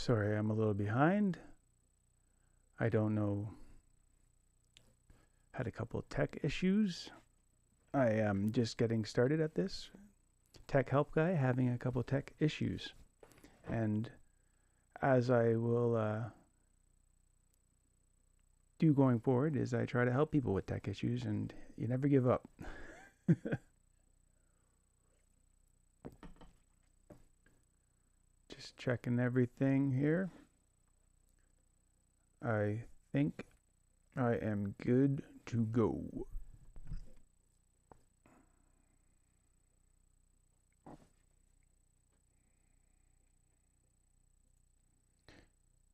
Sorry, I'm a little behind. I don't know. Had a couple tech issues. I am just getting started at this. Tech Help Guy having a couple tech issues. And as I will do going forward is I try to help people with tech issues, and you never give up. Just checking everything here. I think I am good to go.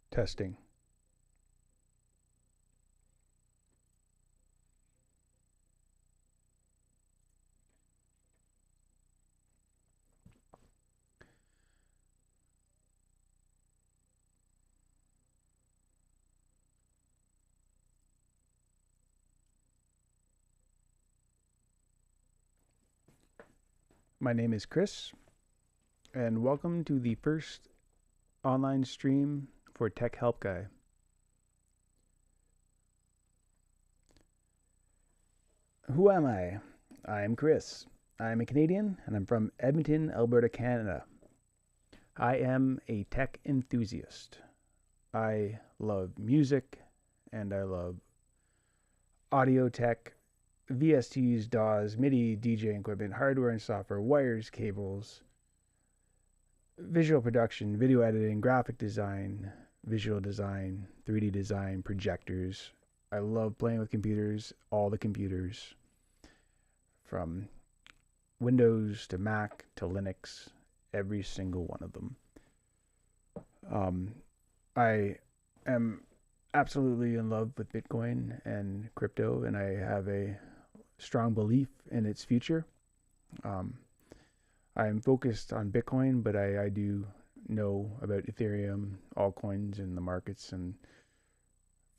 Testing. My name is Chris, and welcome to the first online stream for Tech Help Guy. Who am I? I'm Chris. I'm a Canadian, and I'm from Edmonton, Alberta, Canada. I am a tech enthusiast. I love music, and I love audio tech, VSTs, DAWs, MIDI, DJ equipment, hardware and software, wires, cables, visual production, video editing, graphic design, visual design, 3D design, projectors. I love playing with computers, all the computers, from Windows to Mac to Linux, every single one of them. I am absolutely in love with Bitcoin and crypto, and I have a strong belief in its future. I am focused on Bitcoin, but I do know about Ethereum, altcoins, and the markets and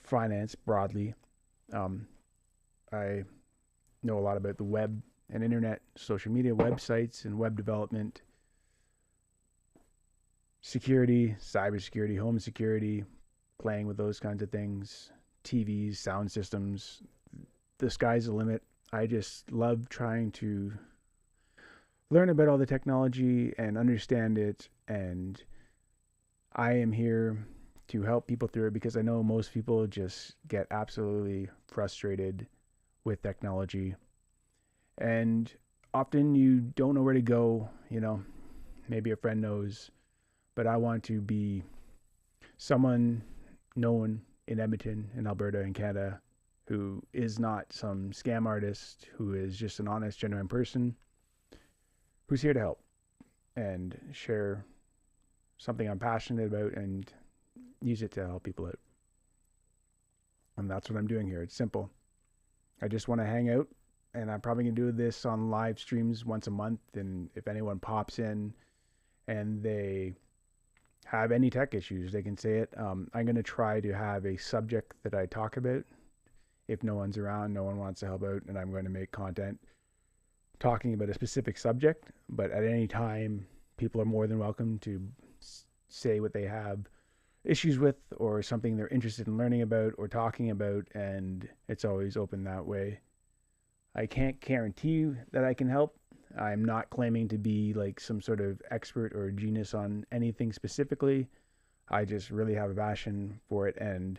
finance broadly. I know a lot about the web and internet, social media, websites, and web development, security, cybersecurity, home security, playing with those kinds of things, TVs, sound systems. The sky's the limit. I just love trying to learn about all the technology and understand it, and I am here to help people through it because I know most people just get absolutely frustrated with technology, and often you don't know where to go. Maybe a friend knows, but I want to be someone known in Edmonton, in Alberta, in Canada, who is not some scam artist, who is just an honest, genuine person who's here to help and share something I'm passionate about and use it to help people out. And that's what I'm doing here. It's simple. I just want to hang out, and I'm probably going to do this on live streams once a month. And if anyone pops in and they have any tech issues, they can say it. I'm going to try to have a subject that I talk about. If no one's around, no one wants to help out, and I'm going to make content talking about a specific subject. But at any time, people are more than welcome to say what they have issues with or something they're interested in learning about or talking about, and it's always open that way. I can't guarantee that I can help. I'm not claiming to be like some sort of expert or genius on anything specifically. I just really have a passion for it, and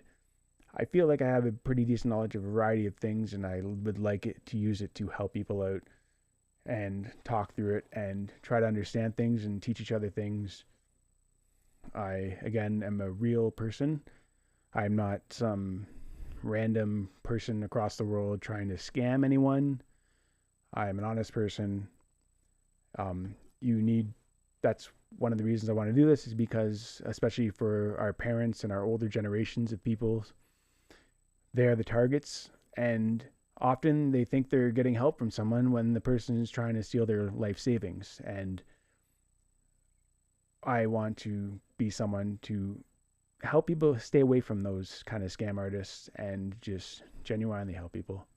I feel like I have a pretty decent knowledge of a variety of things, and I would like it to use it to help people out and talk through it and try to understand things and teach each other things. I, again, am a real person. I'm not some random person across the world trying to scam anyone. I'm an honest person. That's one of the reasons I want to do this, is because, especially for our parents and our older generations of people, they're the targets, and often they think they're getting help from someone when the person is trying to steal their life savings. And I want to be someone to help people stay away from those kind of scam artists and just genuinely help people.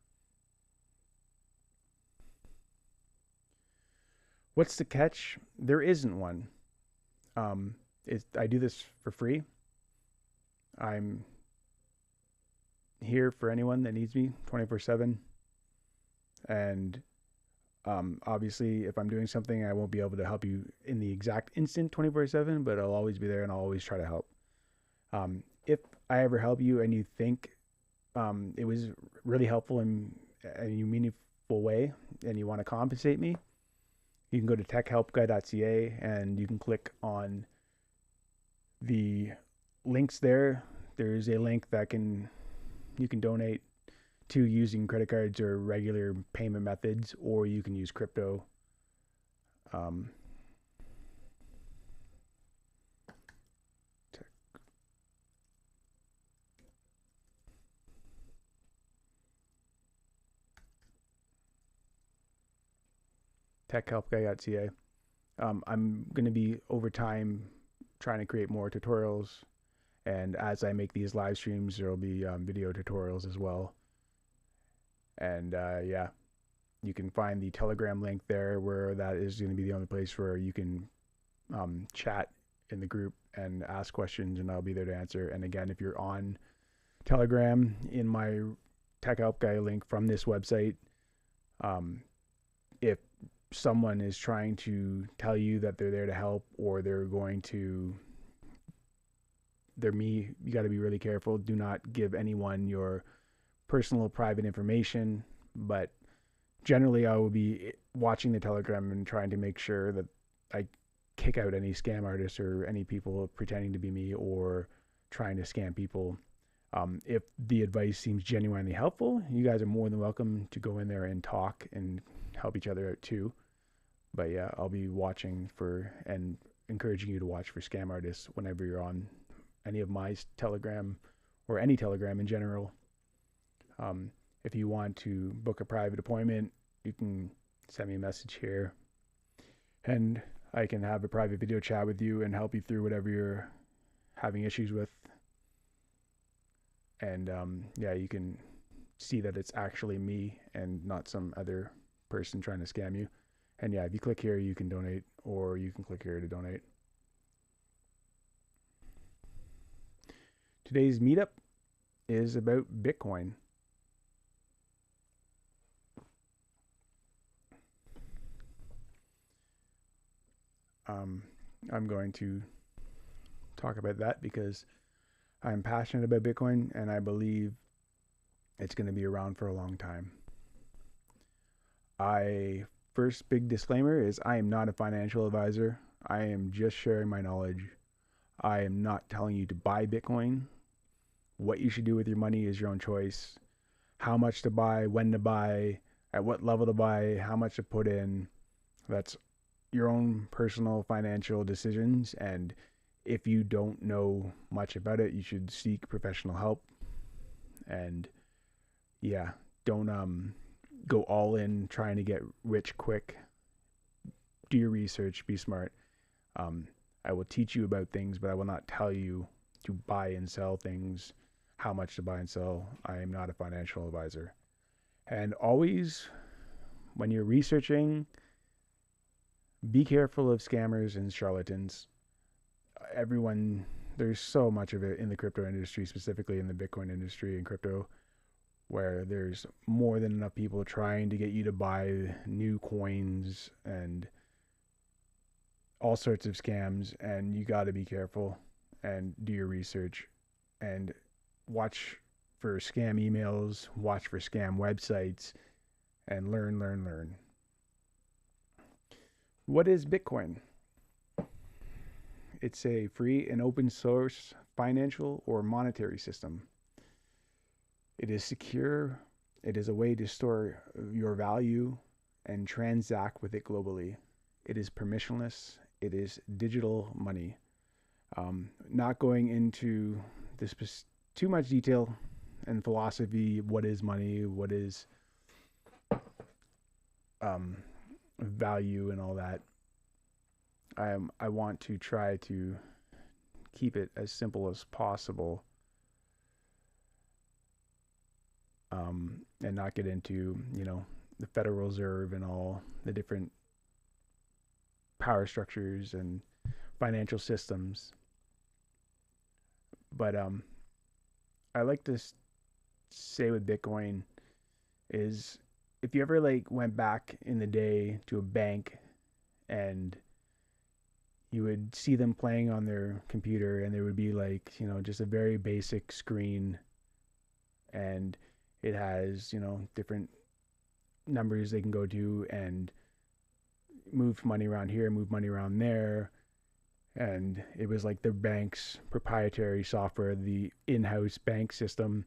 What's the catch? There isn't one. I do this for free. I'm here for anyone that needs me 24/7. And obviously, if I'm doing something, I won't be able to help you in the exact instant 24/7, but I'll always be there and I'll always try to help. If I ever help you and you think it was really helpful in a meaningful way and you want to compensate me, you can go to techhelpguy.ca and you can click on the links there. There's a link that you can donate to using credit cards or regular payment methods, or you can use crypto. TechHelpGuy.ca. I'm going to be over time trying to create more tutorials, and as I make these live streams, there will be video tutorials as well. And yeah, you can find the Telegram link there, where that is going to be the only place where you can chat in the group and ask questions, and I'll be there to answer. And again, if you're on Telegram, in my Tech Help Guy link from this website, if someone is trying to tell you that they're there to help, or they're me, you got to be really careful. Do not give anyone your personal private information, but generally I will be watching the Telegram and trying to make sure that I kick out any scam artists or any people pretending to be me or trying to scam people. If the advice seems genuinely helpful, you guys are more than welcome to go in there and talk and help each other out too. But yeah, I'll be watching for and encouraging you to watch for scam artists whenever you're on any of my Telegram or any Telegram in general. If you want to book a private appointment, you can send me a message here and I can have a private video chat with you and help you through whatever you're having issues with. And yeah, you can see that it's actually me and not some other person trying to scam you. And yeah, if you click here, you can donate, or you can click here to donate. Today's meetup is about Bitcoin. I'm going to talk about that because I'm passionate about Bitcoin and I believe it's going to be around for a long time. First big disclaimer is I am not a financial advisor. I am just sharing my knowledge. I am not telling you to buy Bitcoin. What you should do with your money is your own choice. How much to buy, when to buy, at what level to buy, how much to put in. That's your own personal financial decisions, and if you don't know much about it, you should seek professional help. And yeah, don't go all in trying to get rich quick. Do your research, be smart. I will teach you about things, but I will not tell you to buy and sell things, how much to buy and sell. I am not a financial advisor. And always, when you're researching, be careful of scammers and charlatans. There's so much of it in the crypto industry, specifically in the Bitcoin industry and crypto, where there's more than enough people trying to get you to buy new coins and all sorts of scams, and you got to be careful and do your research and watch for scam emails, watch for scam websites, and learn. What is Bitcoin? It's a free and open source financial or monetary system. It is secure. It is a way to store your value and transact with it globally. It is permissionless. It is digital money. Not going into this too much detail and philosophy. What is money? What is value and all that. I want to try to keep it as simple as possible, and not get into, the Federal Reserve and all the different power structures and financial systems. But I like to say with Bitcoin is if you ever like went back in the day to a bank and you would see them playing on their computer and there would be like, just a very basic screen and it has, different numbers they can go to and move money around here, move money around there. And it was like the bank's proprietary software, the in-house bank system.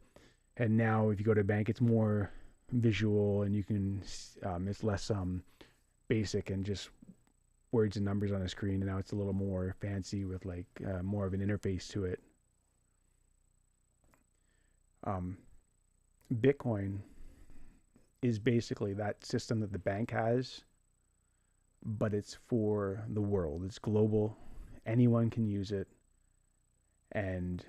And now if you go to a bank, it's more visual and you can, it's less basic and just words and numbers on a screen. And now it's a little more fancy with like more of an interface to it. Bitcoin is basically that system that the bank has, but it's for the world. It's global. Anyone can use it. And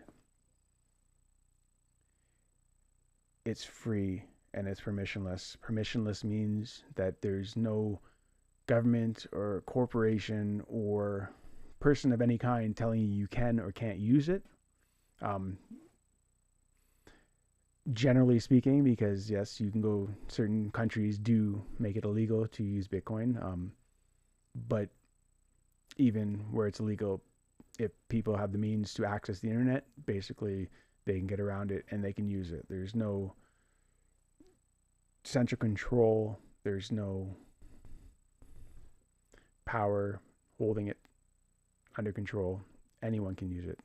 it's free and it's permissionless. Permissionless means that there's no government or corporation or person of any kind telling you you can or can't use it. Generally speaking, because yes, you can go, certain countries do make it illegal to use Bitcoin. But even where it's illegal, if people have the means to access the internet, basically they can get around it and they can use it. There's no central control. There's no power holding it under control. Anyone can use it.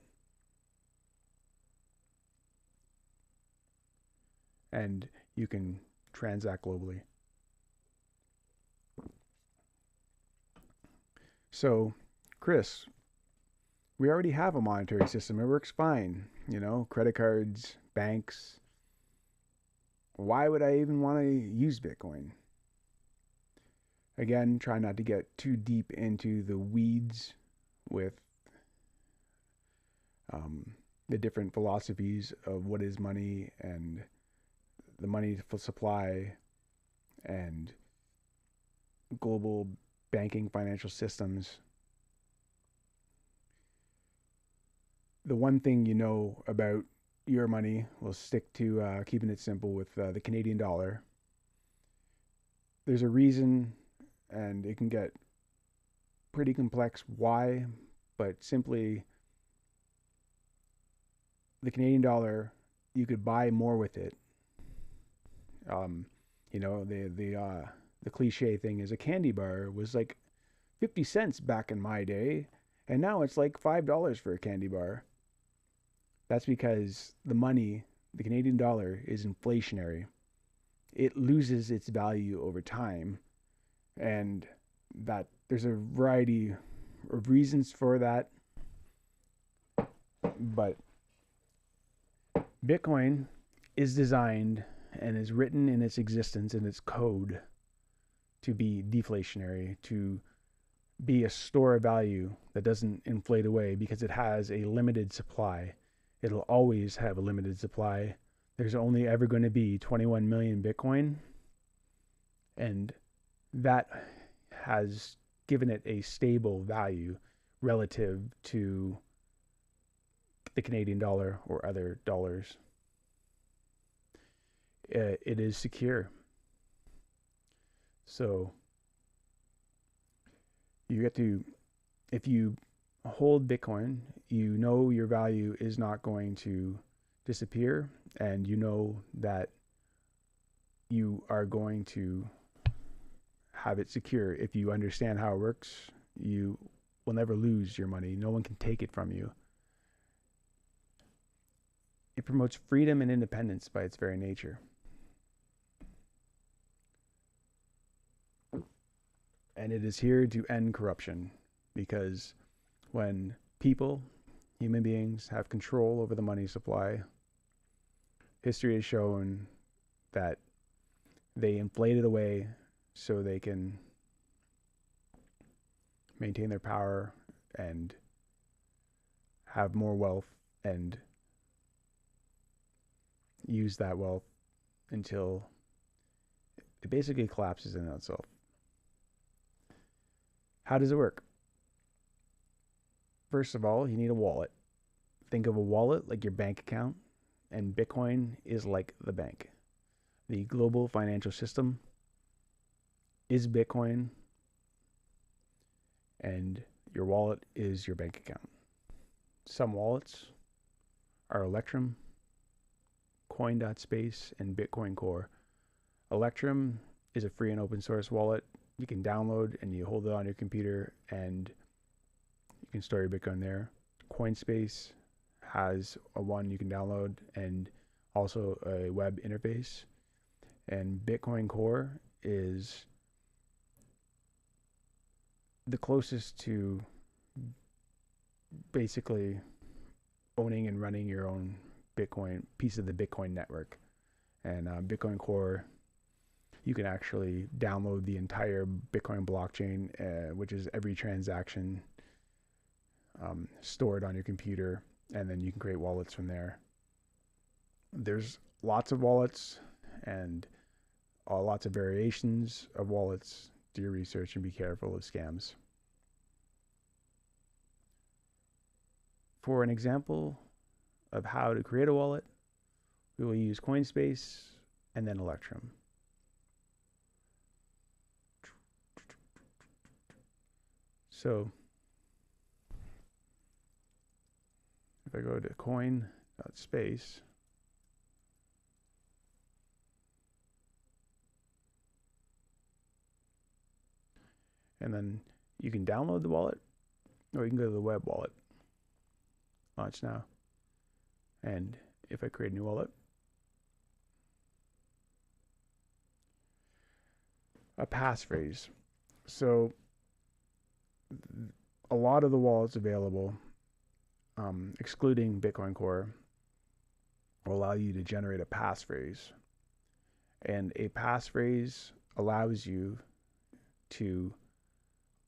And you can transact globally. So, Chris, we already have a monetary system. It works fine. Credit cards, banks. Why would I even want to use Bitcoin? Again, try not to get too deep into the weeds with the different philosophies of what is money and the money supply and global banking financial systems. The one thing about your money, we'll stick to keeping it simple with the Canadian dollar. There's a reason, and it can get pretty complex why, but simply the Canadian dollar, you could buy more with it. The cliche thing is a candy bar was like 50 cents back in my day, and now it's like $5 for a candy bar. That's because the money, the Canadian dollar, is inflationary. It loses its value over time, and that there's a variety of reasons for that. But Bitcoin is designed and is written in its existence, in its code, to be deflationary, to be a store of value that doesn't inflate away because it has a limited supply. It'll always have a limited supply. There's only ever going to be 21 million Bitcoin, and that has given it a stable value relative to the Canadian dollar or other dollars. It is secure. So you get to, if you hold Bitcoin, your value is not going to disappear, and that you are going to have it secure. If you understand how it works, you will never lose your money. No one can take it from you. It promotes freedom and independence by its very nature. And it is here to end corruption, because when people, human beings, have control over the money supply, history has shown that they inflate it away so they can maintain their power and have more wealth and use that wealth until it basically collapses in itself. How does it work? First of all, you need a wallet. think of a wallet like your bank account, and Bitcoin is like the bank. The global financial system is Bitcoin, and your wallet is your bank account. Some wallets are Electrum, Coin.space, and Bitcoin Core. Electrum is a free and open source wallet you can download, and you hold it on your computer, and you can store your Bitcoin there. CoinSpace has a one you can download and also a web interface. And Bitcoin Core is the closest to basically owning and running your own Bitcoin piece of the Bitcoin network. And Bitcoin Core, you can actually download the entire Bitcoin blockchain, which is every transaction stored on your computer, and then you can create wallets from there. There's lots of wallets and lots of variations of wallets. Do your research and be careful of scams. For an example of how to create a wallet, we will use CoinSpace and then Electrum. So if I go to coin.space, and then you can download the wallet, or you can go to the web wallet. Launch now. And if I create a new wallet, a passphrase. So a lot of the wallets available, excluding Bitcoin Core, will allow you to generate a passphrase. And a passphrase allows you to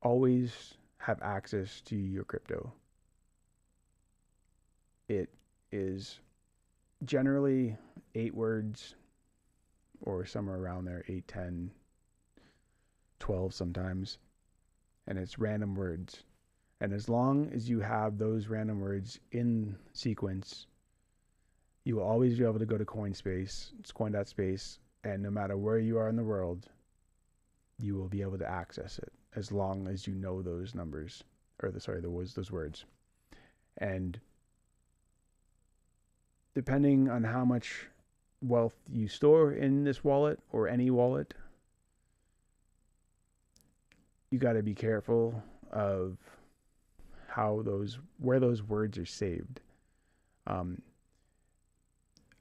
always have access to your crypto. It is generally 8 words, or somewhere around there, 8, 10, 12 sometimes. And it's random words. And as long as you have those random words in sequence, you will always be able to go to CoinSpace, it's coin.space, and no matter where you are in the world, you will be able to access it as long as you know those numbers, or those words. And depending on how much wealth you store in this wallet or any wallet, you got to be careful of where those words are saved.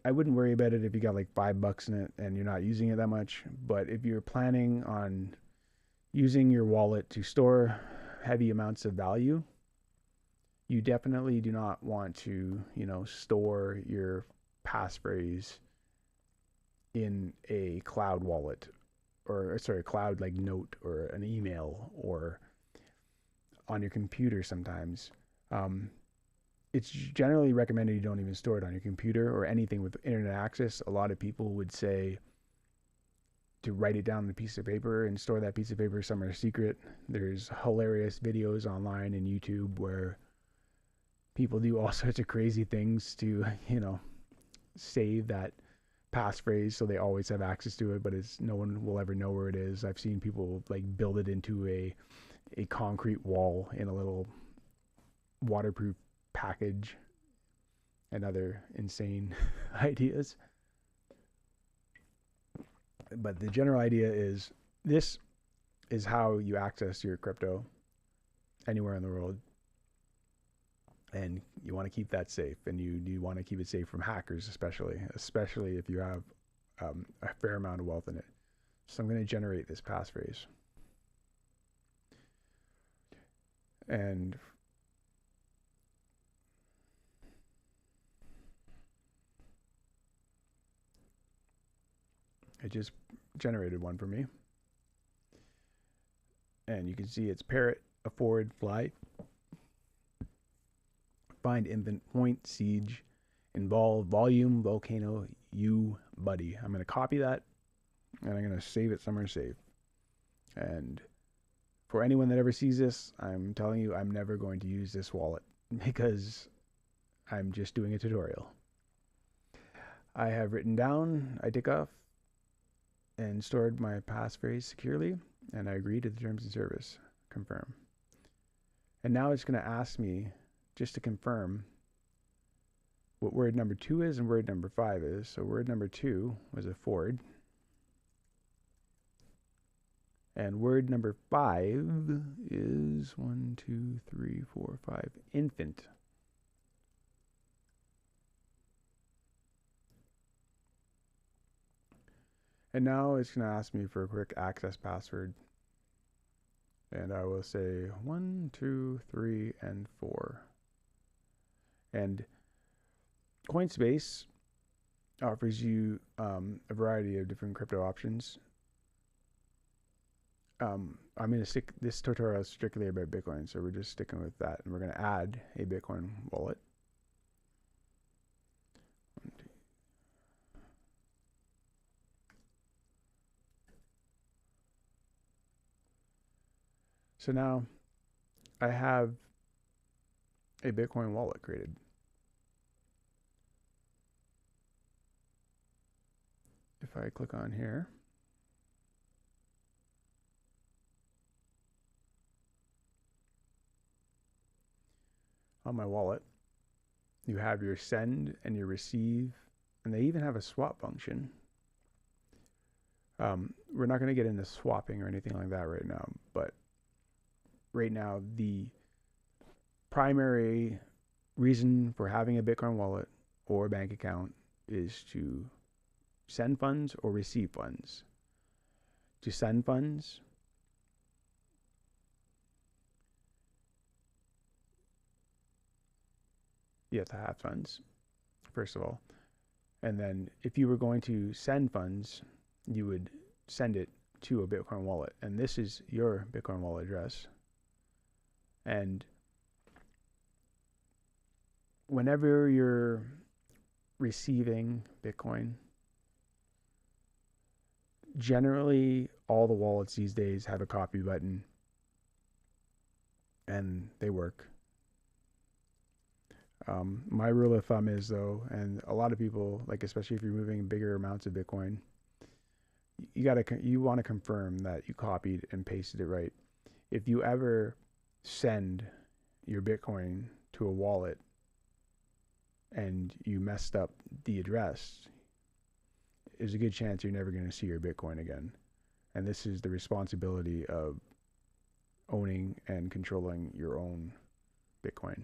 I wouldn't worry about it if you got like $5 in it and you're not using it that much. But if you're planning on using your wallet to store heavy amounts of value, you definitely do not want to, store your passphrase in a cloud wallet, or a cloud like note or an email, or on your computer sometimes. It's generally recommended you don't even store it on your computer or anything with internet access. A lot of people would say to write it down on a piece of paper and store that piece of paper somewhere secret. There's hilarious videos online and YouTube where people do all sorts of crazy things to, save that passphrase so they always have access to it, but no one will ever know where it is. I've seen people like build it into a concrete wall in a little waterproof package and other insane ideas. But the general idea is, this is how you access your crypto anywhere in the world. And you want to keep that safe, and you want to keep it safe from hackers, especially if you have a fair amount of wealth in it. So I'm going to generate this passphrase. And it just generated one for me. And you can see it's parrot, afford, fly, find, infant, point, siege, involve, volume, volcano, you, buddy. I'm going to copy that, and I'm going to save it somewhere safe. And for anyone that ever sees this, I'm telling you, I'm never going to use this wallet, because I'm just doing a tutorial. I have written down, I tick off, and stored my passphrase securely, and I agree to the terms of service. Confirm. And now it's going to ask me just to confirm what word number 2 is and word number 5 is. So word number 2 was a Ford. And word number 5 is 1, 2, 3, 4, 5, infant. And now it's going to ask me for a quick access password. And I will say 1, 2, 3, and 4. And Coinspace offers you a variety of different crypto options. I'm going to stick, this tutorial is strictly about Bitcoin, so we're just sticking with that. And we're going to add a Bitcoin wallet. So now I have a Bitcoin wallet created. If I click on here, on my wallet, you have your send and your receive, and they even have a swap function. We're not going to get into swapping or anything like that right now, but right now the primary reason for having a Bitcoin wallet or bank account is to send funds or receive funds. To send funds, you have to have funds, first of all. And then if you were going to send funds, you would send it to a Bitcoin wallet. And this is your Bitcoin wallet address. And whenever you're receiving Bitcoin, generally all the wallets these days have a copy button, and they work. My rule of thumb is, though, and a lot of people, like especially if you're moving bigger amounts of Bitcoin, you want to confirm that you copied and pasted it right. If you ever send your Bitcoin to a wallet and you messed up the address, there's a good chance you're never going to see your Bitcoin again. And this is the responsibility of owning and controlling your own Bitcoin.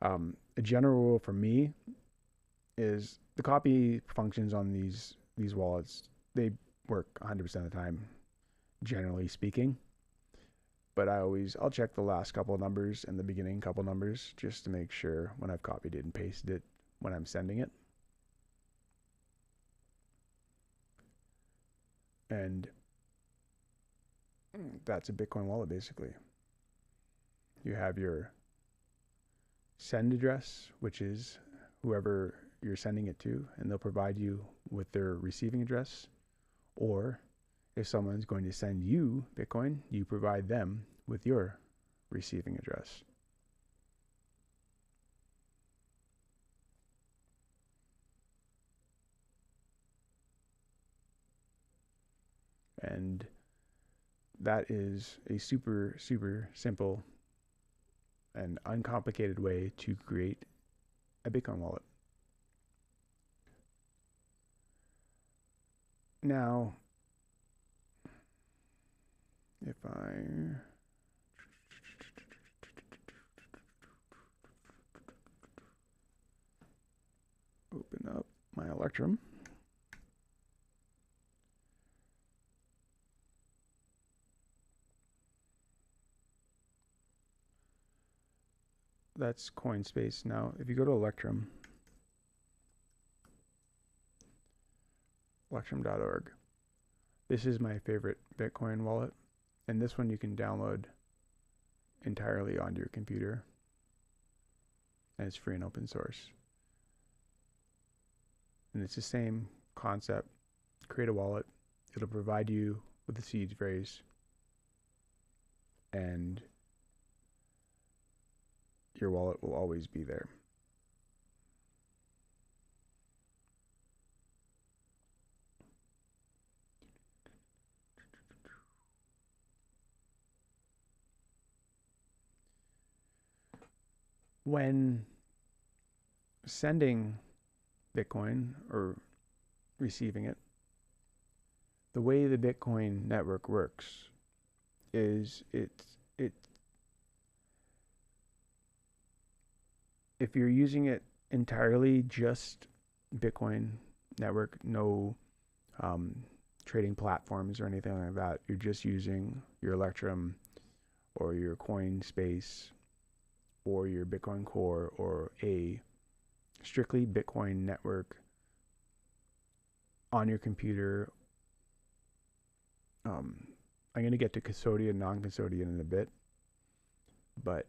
A general rule for me is the copy functions on these wallets, they work 100% of the time, generally speaking. But I'll check the last couple of numbers and the beginning couple numbers just to make sure when I've copied it and pasted it when I'm sending it. And that's a Bitcoin wallet basically. You have your send address, which is whoever you're sending it to, and they'll provide you with their receiving address. Or if someone's going to send you Bitcoin, you provide them with your receiving address. And that is a super, super simple and uncomplicated way to create a Bitcoin wallet. Now, if I open up my Electrum, that's Coinspace. Now, if you go to Electrum, electrum.org, this is my favorite Bitcoin wallet. And this one you can download entirely onto your computer. And it's free and open source. And it's the same concept. Create a wallet. It'll provide you with the seed phrase. And your wallet will always be there. when sending Bitcoin or receiving it, the way the Bitcoin network works is if you're using it entirely just Bitcoin network, no trading platforms or anything like that, you're just using your Electrum or your Coinspace or your Bitcoin Core or a strictly Bitcoin network on your computer. I'm going to get to custodian, non-custodian in a bit, but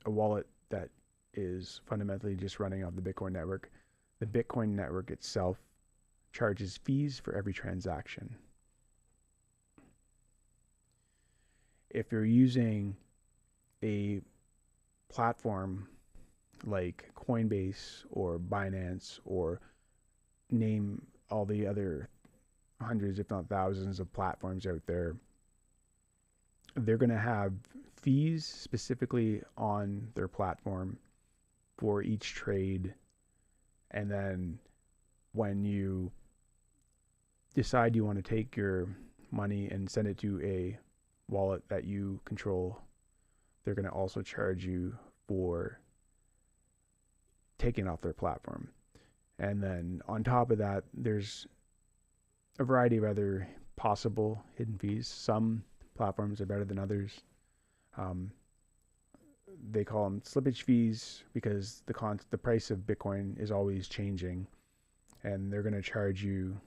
a wallet that is fundamentally just running off the Bitcoin network. The Bitcoin network itself charges fees for every transaction. If you're using a platform like Coinbase or Binance, or name all the other hundreds, if not thousands, of platforms out there, they're going to have fees specifically on their platform for each trade. And then when you decide you want to take your money and send it to a wallet that you control, they're going to also charge you for taking off their platform. And then on top of that, there's a variety of other possible hidden fees. Some platforms are better than others. They call them slippage fees because the price of Bitcoin is always changing, and they're going to charge you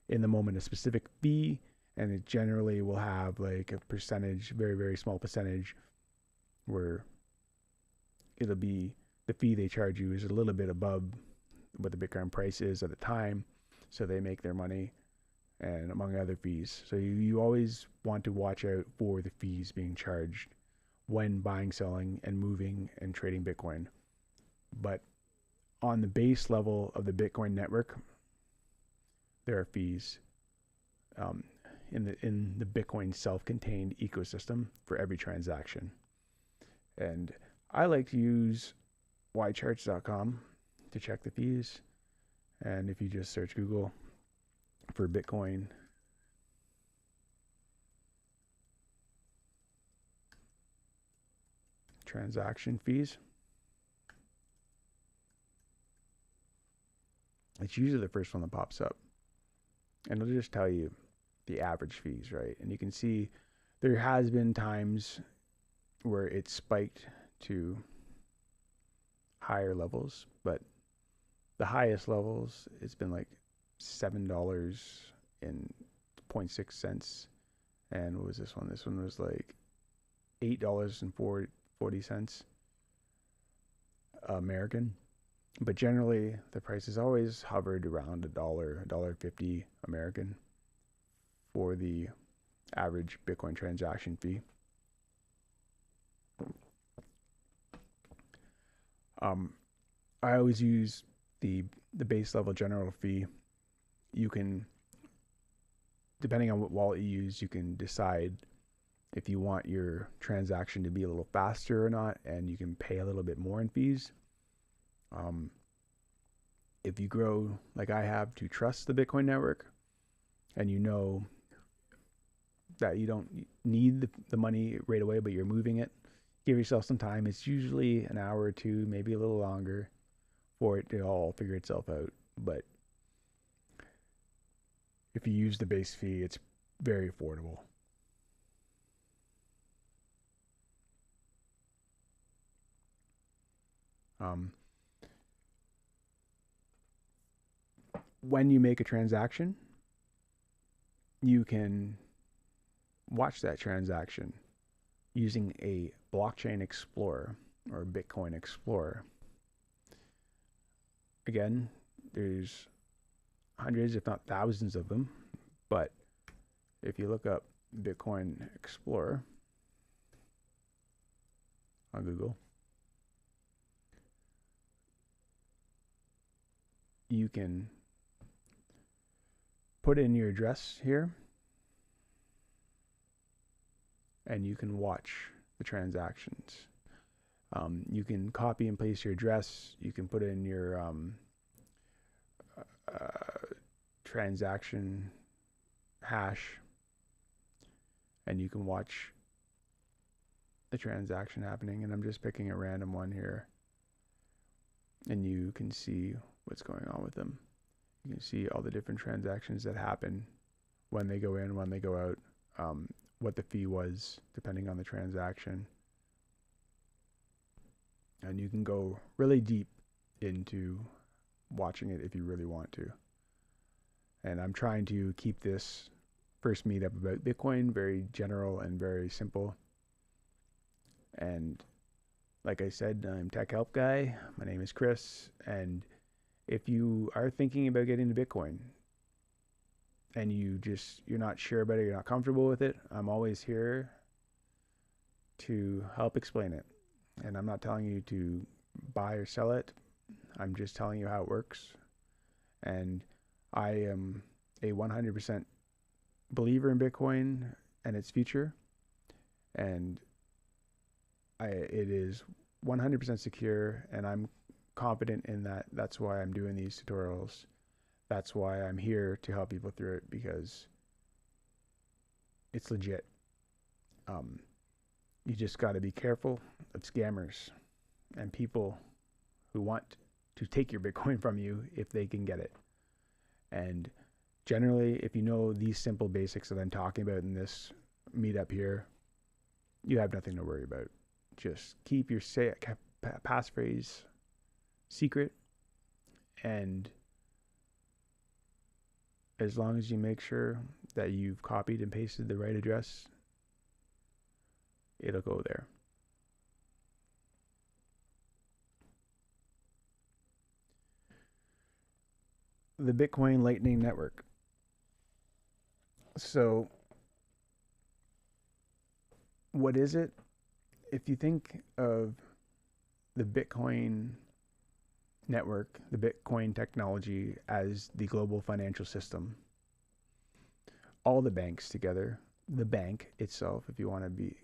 in the moment a specific fee, and it generally will have like a percentage, very, very small percentage, where it'll be the fee they charge you is a little bit above what the Bitcoin price is at the time, so they make their money, and among other fees. So you always want to watch out for the fees being charged when buying, selling, and moving and trading Bitcoin. But on the base level of the Bitcoin network, there are fees in the Bitcoin self-contained ecosystem for every transaction. And I like to use ycharts.com to check the fees. And if you just search Google for Bitcoin transaction fees, it's usually the first one that pops up. And it'll just tell you the average fees, right? And you can see there has been times where it spiked to higher levels, but the highest levels, it's been like $7.06. And what was this one? This one was like $8.40 American. But generally, the price has always hovered around $1.50 American for the average Bitcoin transaction fee. I always use the base level general fee. You can, depending on what wallet you use, you can decide if you want your transaction to be a little faster or not, and you can pay a little bit more in fees. If you grow like I have to trust the Bitcoin network, and you know that you don't need the money right away, but you're moving it, give yourself some time. It's usually an hour or two, maybe a little longer, for it to all figure itself out. But if you use the base fee, it's very affordable. When you make a transaction, you can watch that transaction using a blockchain explorer or Bitcoin Explorer. Again, there's hundreds, if not thousands of them, but if you look up Bitcoin Explorer on Google, you can put in your address here, and you can watch the transactions. You can copy and paste your address. You can put in your transaction hash, and you can watch the transaction happening. And I'm just picking a random one here, and you can see what's going on with them. You can see all the different transactions that happen, when they go in, when they go out, what the fee was depending on the transaction. And you can go really deep into watching it if you really want to. And I'm trying to keep this first meetup about Bitcoin very general and very simple. And like I said, I'm TechHelpGuy. My name is Chris. And if you are thinking about getting into Bitcoin and you're not sure about it, you're not comfortable with it, I'm always here to help explain it. And I'm not telling you to buy or sell it. I'm just telling you how it works. And I am a 100% believer in Bitcoin and its future. And it is 100% secure, and I'm confident in that. That's why I'm doing these tutorials. That's why I'm here to help people through it, because it's legit. You just got to be careful of scammers and people who want to take your Bitcoin from you if they can get it. And generally, if you know these simple basics that I'm talking about in this meetup here, you have nothing to worry about. Just keep your passphrase secret, and as long as you make sure that you've copied and pasted the right address, it'll go there. The Bitcoin Lightning Network. So, what is it? If you think of the Bitcoin network, the Bitcoin technology as the global financial system, all the banks together, the bank itself, if you want to be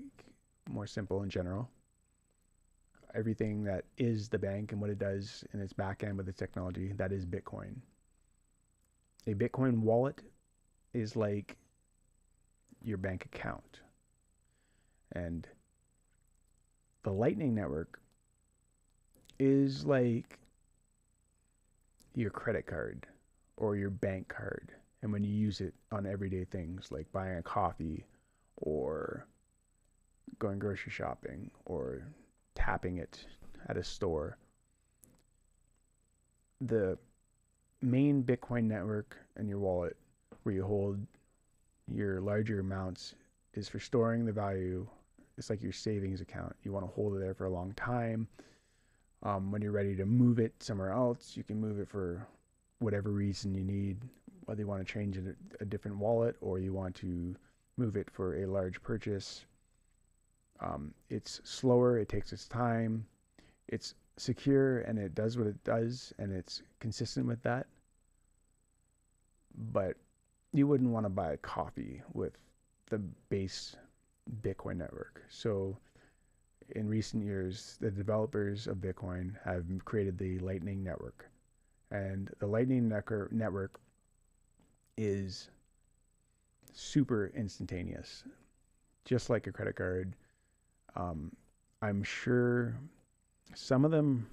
more simple in general, everything that is the bank and what it does in its back end with its technology, that is Bitcoin. A Bitcoin wallet is like your bank account. And the Lightning Network is like your credit card or your bank card. And when you use it on everyday things like buying a coffee or going grocery shopping or tapping it at a store, the main Bitcoin network and your wallet where you hold your larger amounts is for storing the value. It's like your savings account. You want to hold it there for a long time. When you're ready to move it somewhere else, you can move it for whatever reason you need, whether you want to change it a different wallet or you want to move it for a large purchase. It's slower, it takes its time, it's secure, and it does what it does, and it's consistent with that. But you wouldn't want to buy a coffee with the base Bitcoin network. So in recent years, the developers of Bitcoin have created the Lightning Network. And the Lightning Network is super instantaneous, just like a credit card. I'm sure some of them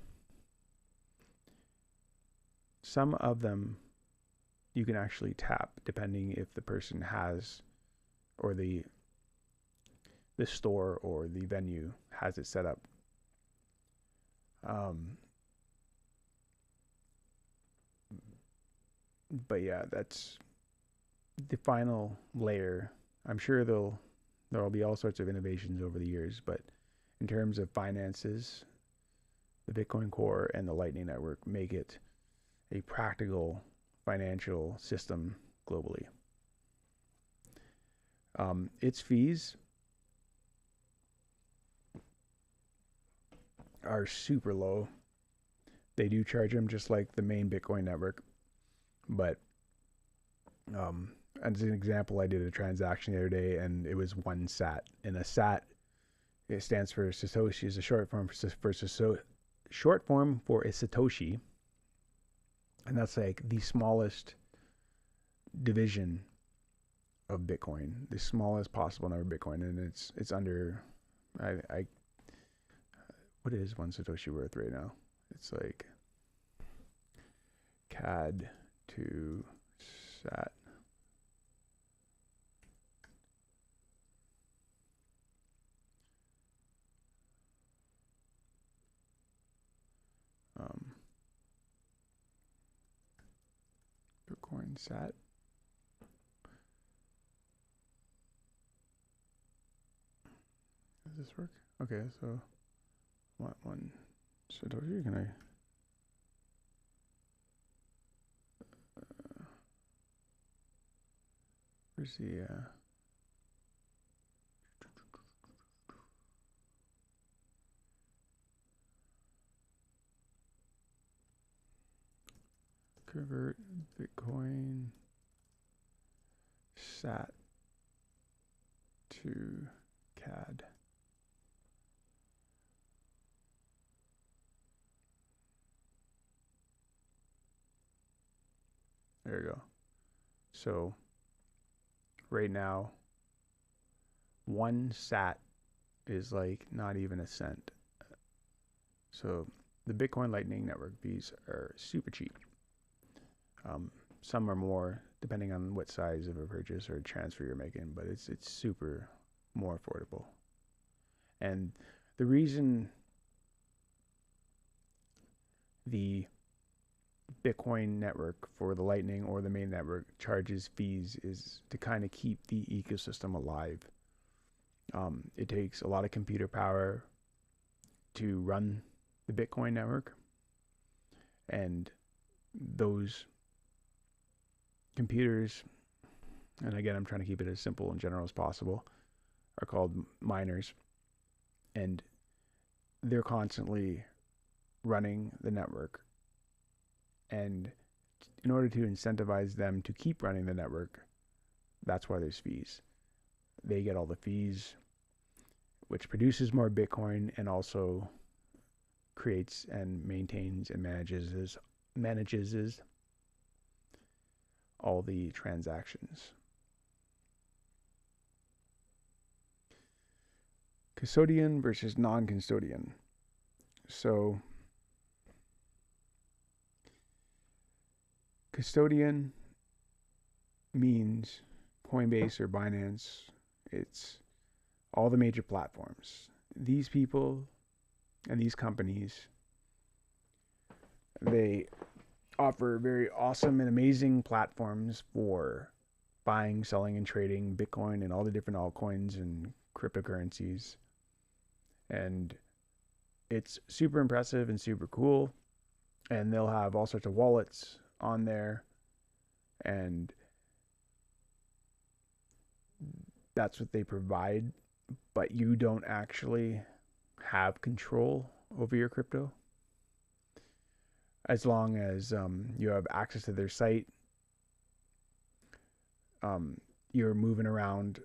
you can actually tap, depending if the person has, or the store or the venue has it set up. But yeah, that's the final layer. I'm sure there'll be all sorts of innovations over the years, but in terms of finances, the Bitcoin Core and the Lightning Network make it a practical financial system globally. Its fees are super low. They do charge them just like the main Bitcoin network, but as an example, I did a transaction the other day and it was 1 sat, and a sat It stands for Satoshi, is a short form short form for a Satoshi, and that's like the smallest division of Bitcoin, the smallest possible number of Bitcoin, and it's under I what is one Satoshi worth right now? It's like CAD to SAT. Bitcoin SAT. Does this work? Okay, so what one Satoshi can I? Where's the convert Bitcoin SAT to CAD? There you go. So right now, one SAT is like not even a cent. So the Bitcoin Lightning Network fees are super cheap. Some are more depending on what size of a purchase or transfer you're making, but it's super more affordable. And the reason the Bitcoin network for the Lightning or the main network charges fees is to kind of keep the ecosystem alive. It takes a lot of computer power to run the Bitcoin network, and those computers, and again, I'm trying to keep it as simple and general as possible, are called miners, and they're constantly running the network. And in order to incentivize them to keep running the network, that's why there's fees. They get all the fees, which produces more Bitcoin and also creates and maintains and manages all the transactions. Custodian versus non-custodian. So custodian means Coinbase or Binance. It's all the major platforms. These people and these companies, they offer very awesome and amazing platforms for buying, selling, and trading Bitcoin and all the different altcoins and cryptocurrencies. And it's super impressive and super cool. And they'll have all sorts of wallets on there. And that's what they provide. But you don't actually have control over your crypto. As long as you have access to their site, you're moving around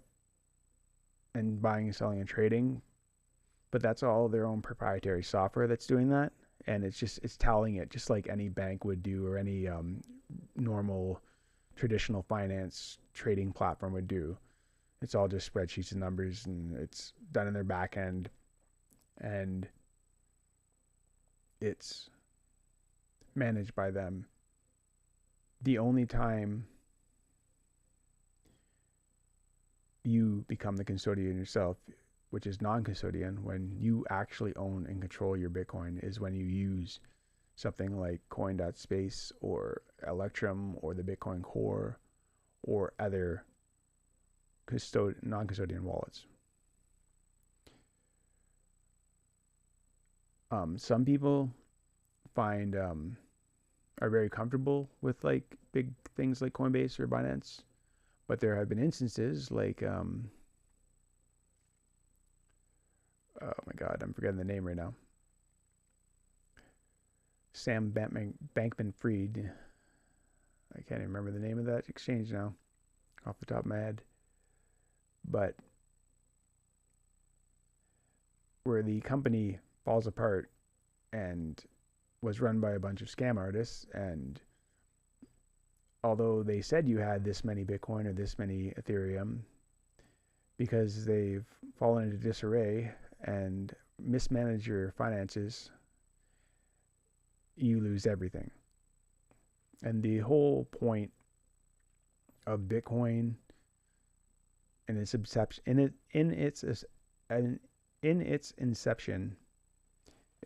and buying and selling and trading, but that's all their own proprietary software that's doing that, and it's tallying it just like any bank would do or any normal traditional finance trading platform would do. It's all just spreadsheets and numbers, and it's done in their back end, and it's managed by them. The only time you become the custodian yourself, which is non-custodian, when you actually own and control your Bitcoin, is when you use something like Coin.space or Electrum or the Bitcoin Core or other non-custodian wallets. Some people find are very comfortable with like big things like Coinbase or Binance, but there have been instances like oh my god, I'm forgetting the name right now. Sam Bankman-Fried. I can't even remember the name of that exchange now off the top of my head. But where the company falls apart and was run by a bunch of scam artists, and although they said you had this many Bitcoin or this many Ethereum, because they've fallen into disarray and mismanage your finances, you lose everything. And the whole point of Bitcoin and its inception, in its inception,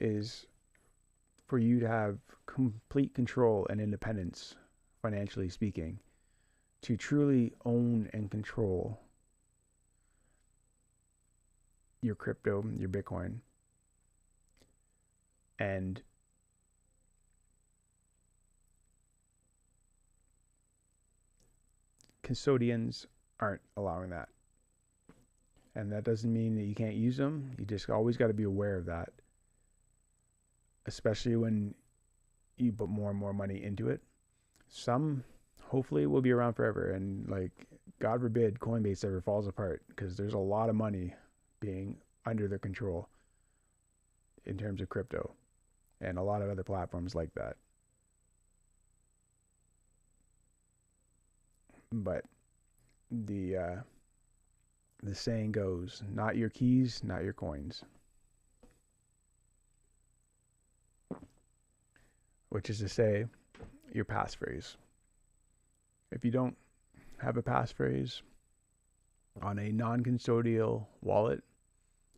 is for you to have complete control and independence, financially speaking, to truly own and control your crypto, your Bitcoin. And custodians aren't allowing that. And that doesn't mean that you can't use them. You just always got to be aware of that, especially when you put more and more money into it. Some hopefully will be around forever, and like, God forbid Coinbase ever falls apart, because there's a lot of money being under their control in terms of crypto, and a lot of other platforms like that. But the saying goes, not your keys, not your coins. Which is to say, your passphrase. If you don't have a passphrase on a non-custodial wallet,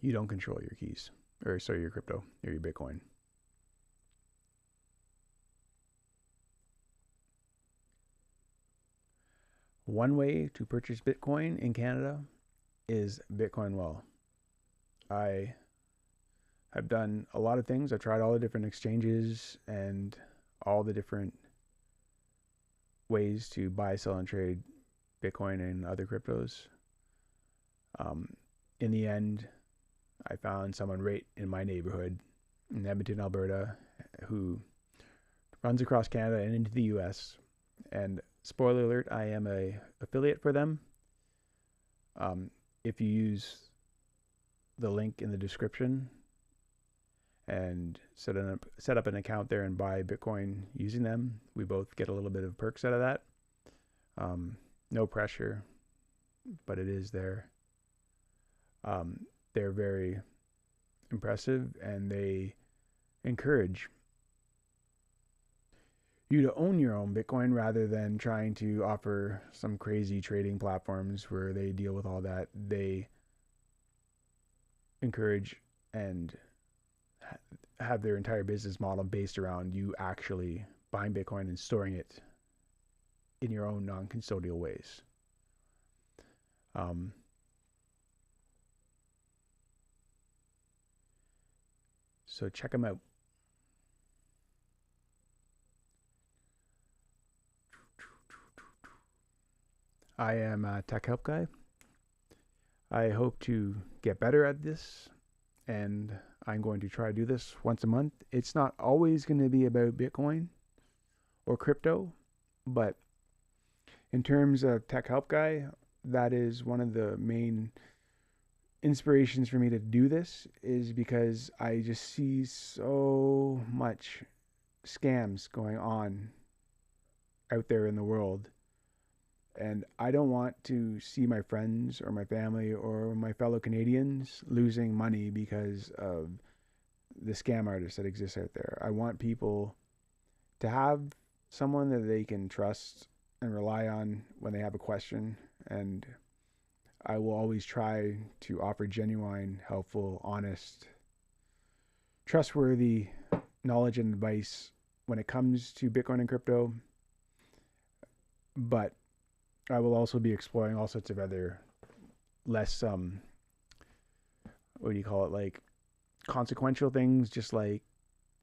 you don't control your keys, or sorry, your crypto or your Bitcoin. One way to purchase Bitcoin in Canada is Bitcoin Well. I have done a lot of things. I've tried all the different exchanges and all the different ways to buy, sell, and trade Bitcoin and other cryptos. In the end, I found someone right in my neighborhood in Edmonton, Alberta, who runs across Canada and into the US. And spoiler alert, I am a affiliate for them. If you use the link in the description and set up an account there and buy Bitcoin using them, we both get a little bit of perks out of that. No pressure, but it is there. They're very impressive, and they encourage you to own your own Bitcoin rather than trying to offer some crazy trading platforms where they deal with all that. They encourage and have their entire business model based around you actually buying Bitcoin and storing it in your own non-custodial ways. So check them out. I am a TechHelpGuy. I hope to get better at this, and I'm going to try to do this once a month. It's not always going to be about Bitcoin or crypto, but in terms of TechHelpGuy, that is one of the main inspirations for me to do this, is because I just see so much scams going on out there in the world. And I don't want to see my friends or my family or my fellow Canadians losing money because of the scam artists that exist out there. I want people to have someone that they can trust and rely on when they have a question. And I will always try to offer genuine, helpful, honest, trustworthy knowledge and advice when it comes to Bitcoin and crypto. But I will also be exploring all sorts of other less, what do you call it, like consequential things, just like,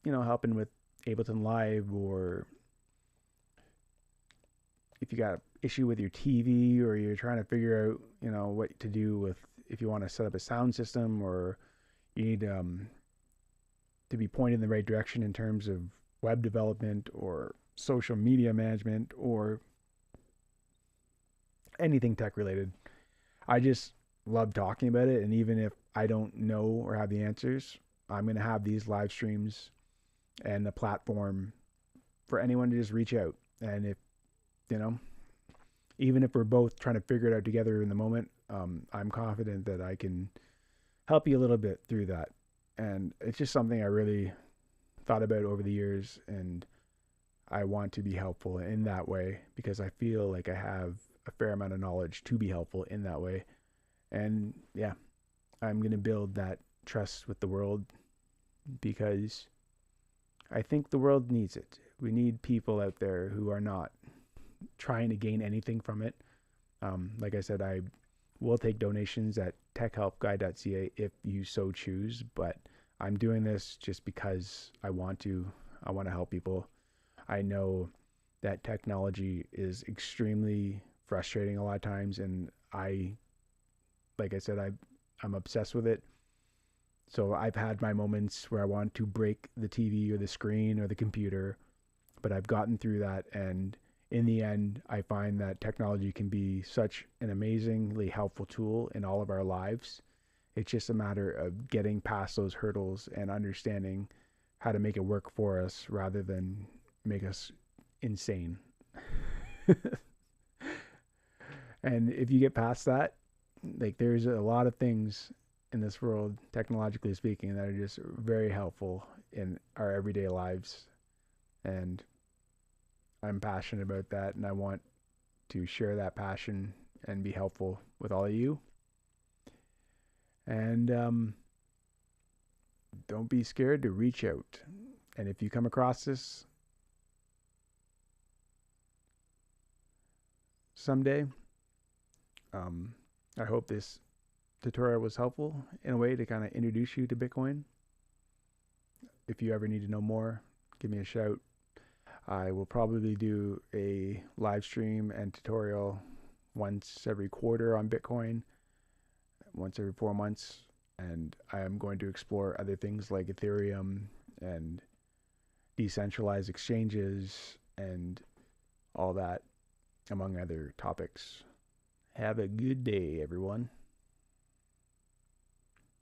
helping with Ableton Live, or if you got an issue with your TV or you're trying to figure out, what to do with, if you want to set up a sound system, or you need to be pointed in the right direction in terms of web development or social media management or anything tech related. I just love talking about it. And even if I don't know or have the answers, I'm going to have these live streams and a platform for anyone to just reach out. And if, you know, even if we're both trying to figure it out together in the moment, I'm confident that I can help you a little bit through that. And it's just something I really thought about over the years. And I want to be helpful in that way because I feel like I have a fair amount of knowledge to be helpful in that way. And yeah, I'm going to build that trust with the world because I think the world needs it. We need people out there who are not trying to gain anything from it. Like I said, I will take donations at techhelpguy.ca if you so choose, but I'm doing this just because I want to. I want to help people. I know that technology is extremely frustrating a lot of times, and like I said, I'm obsessed with it. So I've had my moments where I want to break the TV or the screen or the computer, but I've gotten through that. And in the end, I find that technology can be such an amazingly helpful tool in all of our lives. It's just a matter of getting past those hurdles and understanding how to make it work for us rather than make us insane. And if you get past that, like there's a lot of things in this world, technologically speaking, that are just very helpful in our everyday lives. And I'm passionate about that, and I want to share that passion and be helpful with all of you. And don't be scared to reach out. And if you come across this someday, I hope this tutorial was helpful in a way to kind of introduce you to Bitcoin. If you ever need to know more, give me a shout. I will probably do a live stream and tutorial once every quarter on Bitcoin, once every 4 months. And I am going to explore other things like Ethereum and decentralized exchanges and all that, among other topics. Have a good day, everyone.